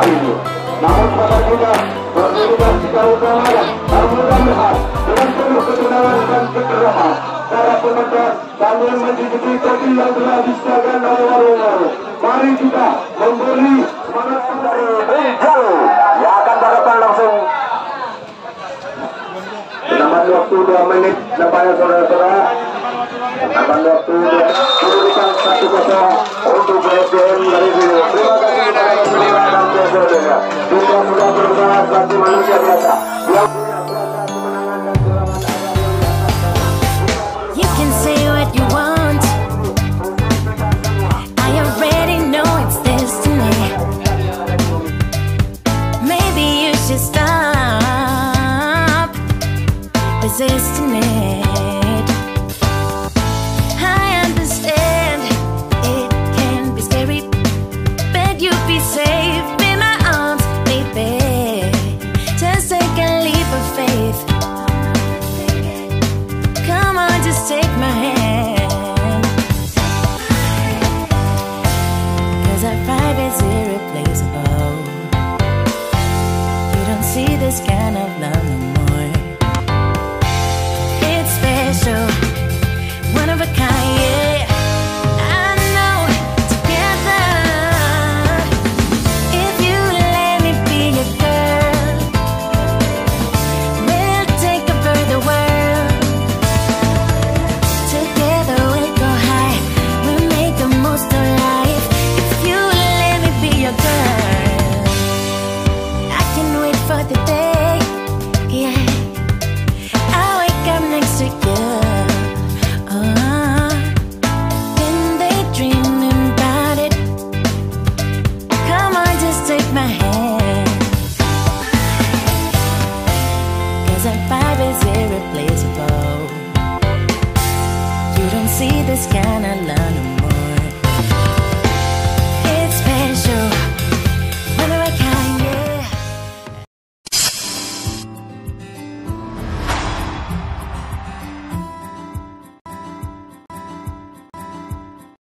ini. Namun pada kita berbeda secara utama mudah-mudahan dengan penuh ketenangan dan kekerama para penonton sambil mencuci kopi yang telah disediakan oleh warung-warung. Mari kita memberi semangat dari hijau yang akan balapan langsung. Menambah waktu 2 menit depannya saudara-saudara. Menambah waktu kedudukan 1-0 untuk BSDM dari dulu. Terima kasih kepada pemerintah dan saudara. Kita sudah berusaha seperti manusia biasa. Yang punya kuasa kemenangan dan selamat. You can say what you want. I already know it's destiny. Maybe you should stop resisting it. I understand it can be scary, but you'll be safe in my arms, baby. Just take a leap of faith. Come on, just take my hand. 'Cause our pride is irreplaceable. You don't see this kind of love